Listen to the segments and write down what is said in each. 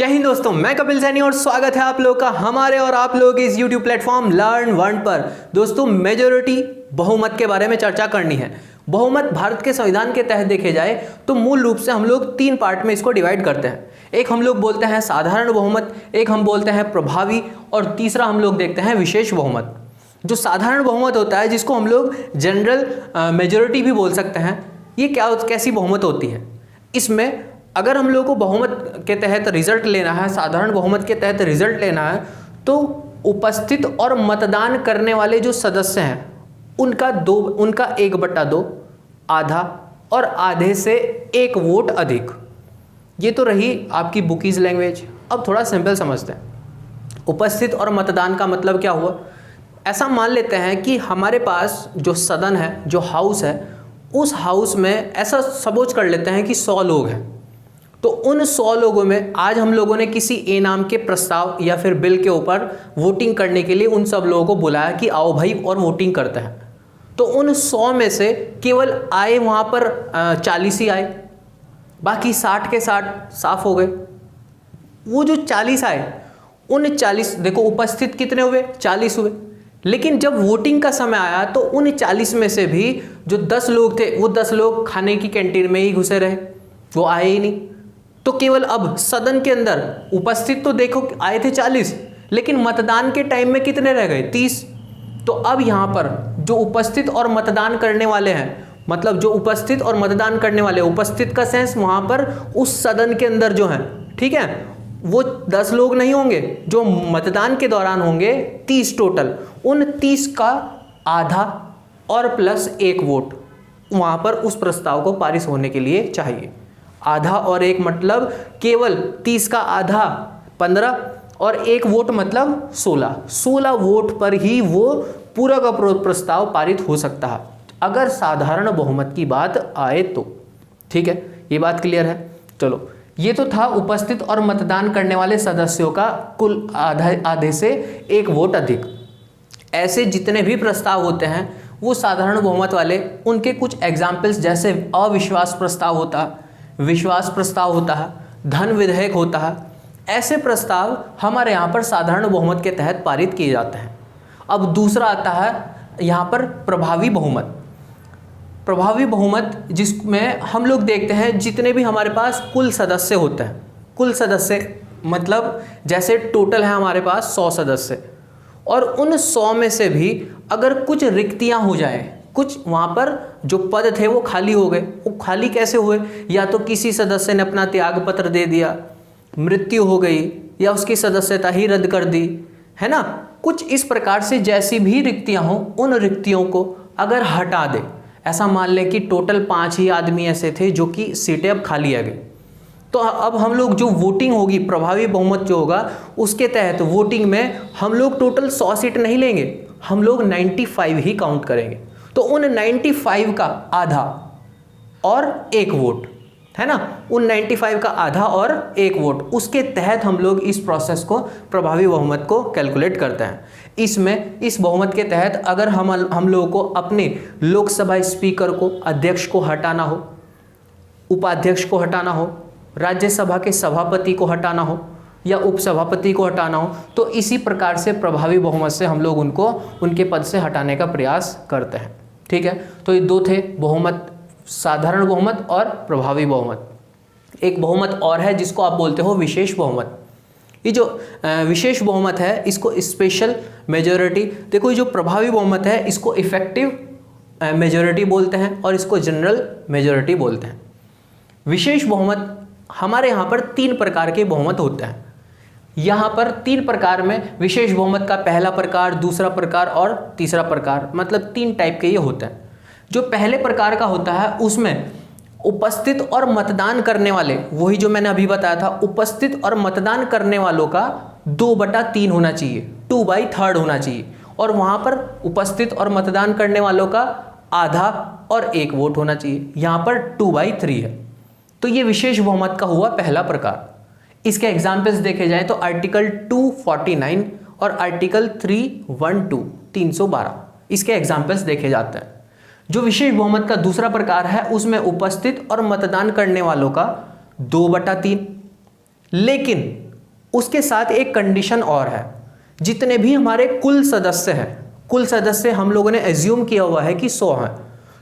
जय हिंद दोस्तों, मैं कपिल सैनी और स्वागत है आप लोगों का हमारे और आप लोगों के इस YouTube प्लेटफॉर्म लर्न वन पर। दोस्तों, मेजॉरिटी बहुमत के बारे में चर्चा करनी है। बहुमत भारत के संविधान के तहत देखे जाए तो मूल रूप से हम लोग तीन पार्ट में इसको डिवाइड करते हैं। एक हम लोग बोलते हैं साधारण बहुमत, एक हम बोलते हैं प्रभावी और तीसरा हम लोग देखते हैं विशेष बहुमत। जो साधारण बहुमत होता है, जिसको हम लोग जनरल मेजॉरिटी भी बोल सकते हैं, ये कैसी बहुमत होती है? इसमें अगर हम लोगों को बहुमत के तहत रिजल्ट लेना है, साधारण बहुमत के तहत रिजल्ट लेना है, तो उपस्थित और मतदान करने वाले जो सदस्य हैं उनका 1/2, आधा और आधे से 1 वोट अधिक। ये तो रही आपकी बुकीज लैंग्वेज। अब थोड़ा सिंपल समझते हैं। उपस्थित और मतदान का मतलब क्या हुआ? ऐसा मान लेते हैं कि हमारे पास जो सदन है, जो हाउस है, उस हाउस में ऐसा सपोज कर लेते हैं कि 100 लोग हैं। तो उन 100 लोगों में आज हम लोगों ने किसी ए नाम के प्रस्ताव या फिर बिल के ऊपर वोटिंग करने के लिए उन सब लोगों को बुलाया कि आओ भाई और वोटिंग करते हैं। तो उन 100 में से केवल आए वहाँ पर 40 ही आए, बाकी 60 के 60 साफ हो गए। वो जो 40 आए, उन 40 देखो उपस्थित कितने हुए? 40 हुए। लेकिन जब वोटिंग का समय आया तो उन 40 में से भी जो 10 लोग थे, वो 10 लोग खाने की कैंटीन में ही घुसे रहे, वो आए ही नहीं। तो केवल अब सदन के अंदर उपस्थित तो देखो आए थे 40, लेकिन मतदान के टाइम में कितने रह गए? 30। तो अब यहाँ पर जो उपस्थित और मतदान करने वाले हैं, मतलब जो उपस्थित और मतदान करने वाले, उपस्थित का सेंस वहाँ पर उस सदन के अंदर जो है, ठीक है, वो 10 लोग नहीं होंगे, जो मतदान के दौरान होंगे 30 टोटल। उन 30 का आधा और प्लस 1 वोट वहाँ पर उस प्रस्ताव को पारित होने के लिए चाहिए। आधा और 1 मतलब केवल 30 का आधा 15 और 1 वोट मतलब 16 वोट पर ही वो पूरा का प्रस्ताव पारित हो सकता है, अगर साधारण बहुमत की बात आए तो। ठीक है, ये बात क्लियर है। चलो, ये तो था उपस्थित और मतदान करने वाले सदस्यों का कुल आधे से 1 वोट अधिक। ऐसे जितने भी प्रस्ताव होते हैं वो साधारण बहुमत वाले, उनके कुछ एग्जाम्पल्स जैसे अविश्वास प्रस्ताव होता है, विश्वास प्रस्ताव होता है, धन विधेयक होता है। ऐसे प्रस्ताव हमारे यहाँ पर साधारण बहुमत के तहत पारित किए जाते हैं। अब दूसरा आता है यहाँ पर प्रभावी बहुमत। प्रभावी बहुमत जिसमें हम लोग देखते हैं जितने भी हमारे पास कुल सदस्य होते हैं, कुल सदस्य मतलब जैसे टोटल है हमारे पास 100 सदस्य, और उन 100 में से भी अगर कुछ रिक्तियाँ हो जाएं, कुछ वहाँ पर जो पद थे वो खाली हो गए। वो खाली कैसे हुए? या तो किसी सदस्य ने अपना त्याग पत्र दे दिया, मृत्यु हो गई, या उसकी सदस्यता ही रद्द कर दी, है ना। कुछ इस प्रकार से जैसी भी रिक्तियाँ हों, उन रिक्तियों को अगर हटा दे, ऐसा मान लें कि टोटल 5 ही आदमी ऐसे थे जो कि सीटें अब खाली आ गई, तो अब हम लोग जो वोटिंग होगी, प्रभावी बहुमत जो होगा, उसके तहत वोटिंग में हम लोग टोटल 100 सीट नहीं लेंगे, हम लोग 95 ही काउंट करेंगे। तो उन 95 का आधा और 1 वोट, है ना, उन 95 का आधा और 1 वोट, उसके तहत हम लोग इस प्रोसेस को, प्रभावी बहुमत को कैलकुलेट करते हैं। इसमें इस बहुमत के तहत अगर हम लोगों को अपने लोकसभा स्पीकर को, अध्यक्ष को हटाना हो, उपाध्यक्ष को हटाना हो, राज्यसभा के सभापति को हटाना हो या उपसभापति को हटाना हो, तो इसी प्रकार से प्रभावी बहुमत से हम लोग उनको उनके पद से हटाने का प्रयास करते हैं। ठीक है, तो ये 2 थे बहुमत, साधारण बहुमत और प्रभावी बहुमत। एक बहुमत और है जिसको आप बोलते हो विशेष बहुमत। ये जो विशेष बहुमत है, इसको स्पेशल मेजॉरिटी, देखो ये जो प्रभावी बहुमत है इसको इफेक्टिव मेजॉरिटी बोलते हैं और इसको जनरल मेजॉरिटी बोलते हैं। विशेष बहुमत हमारे यहाँ पर 3 प्रकार के बहुमत होते हैं। यहाँ पर 3 प्रकार में विशेष बहुमत का पहला प्रकार, दूसरा प्रकार और तीसरा प्रकार, मतलब 3 टाइप के ये होते हैं। जो पहले प्रकार का होता है उसमें उपस्थित और मतदान करने वाले, वही जो मैंने अभी बताया था, उपस्थित और मतदान करने वालों का 2/3 होना चाहिए, 2/3 होना चाहिए, और वहाँ पर उपस्थित और मतदान करने वालों का आधा और 1 वोट होना चाहिए। यहाँ पर 2/3 है। तो ये विशेष बहुमत का हुआ पहला प्रकार। इसके एग्जाम्पल्स देखे जाए तो आर्टिकल 249 और आर्टिकल 312 312 इसके एग्जाम्पल्स देखे जाते हैं। जो विशेष बहुमत का दूसरा प्रकार है उसमें उपस्थित और मतदान करने वालों का 2/3, लेकिन उसके साथ एक कंडीशन और है, जितने भी हमारे कुल सदस्य हैं, कुल सदस्य हम लोगों ने एज्यूम किया हुआ है कि 100 हैं,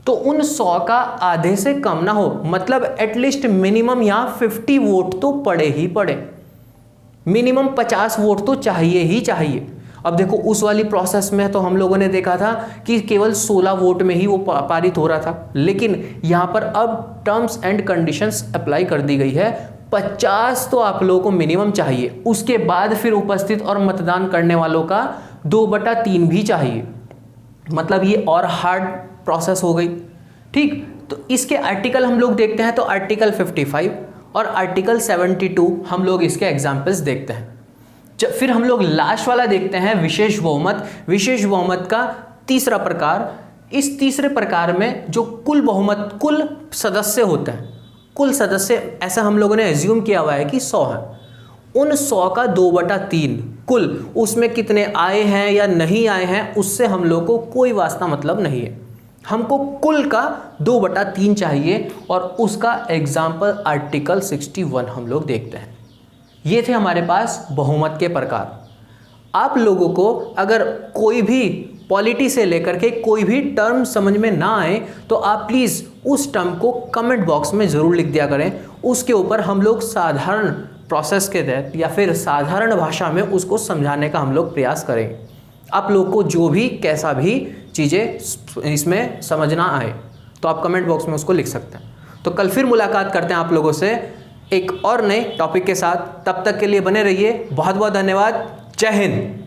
तो उन 100 का आधे से कम ना हो, मतलब एटलीस्ट मिनिमम यहाँ 50 वोट तो पड़े ही पड़े, मिनिमम 50 वोट तो चाहिए ही चाहिए। अब देखो उस वाली प्रोसेस में तो हम लोगों ने देखा था कि केवल 16 वोट में ही वो पारित हो रहा था, लेकिन यहाँ पर अब टर्म्स एंड कंडीशंस अप्लाई कर दी गई है, 50 तो आप लोगों को मिनिमम चाहिए, उसके बाद फिर उपस्थित और मतदान करने वालों का 2/3 भी चाहिए, मतलब ये और हार्ड प्रोसेस हो गई। ठीक, तो इसके आर्टिकल हम लोग देखते हैं, तो आर्टिकल 55 और आर्टिकल 72 हम लोग इसके एग्जाम्पल्स देखते हैं। फिर हम लोग लास्ट वाला देखते हैं, विशेष बहुमत। विशेष बहुमत का तीसरा प्रकार, इस तीसरे प्रकार में जो कुल बहुमत, कुल सदस्य होते हैं, कुल सदस्य ऐसा हम लोगों ने एज्यूम किया हुआ है कि 100 है, उन 100 का 2/3 कुल, उसमें कितने आए हैं या नहीं आए हैं उससे हम लोग को कोई वास्ता मतलब नहीं है, हमको कुल का 2/3 चाहिए, और उसका एग्जाम्पल आर्टिकल 61 हम लोग देखते हैं। ये थे हमारे पास बहुमत के प्रकार। आप लोगों को अगर कोई भी पॉलिटी से लेकर के कोई भी टर्म समझ में ना आए तो आप प्लीज़ उस टर्म को कमेंट बॉक्स में ज़रूर लिख दिया करें, उसके ऊपर हम लोग साधारण प्रोसेस के तहत या फिर साधारण भाषा में उसको समझाने का हम लोग प्रयास करेंगे। आप लोग को जो भी कैसा भी चीज़ें इसमें समझना आए तो आप कमेंट बॉक्स में उसको लिख सकते हैं। तो कल फिर मुलाकात करते हैं आप लोगों से एक और नए टॉपिक के साथ, तब तक के लिए बने रहिए। बहुत बहुत धन्यवाद। जय हिंद।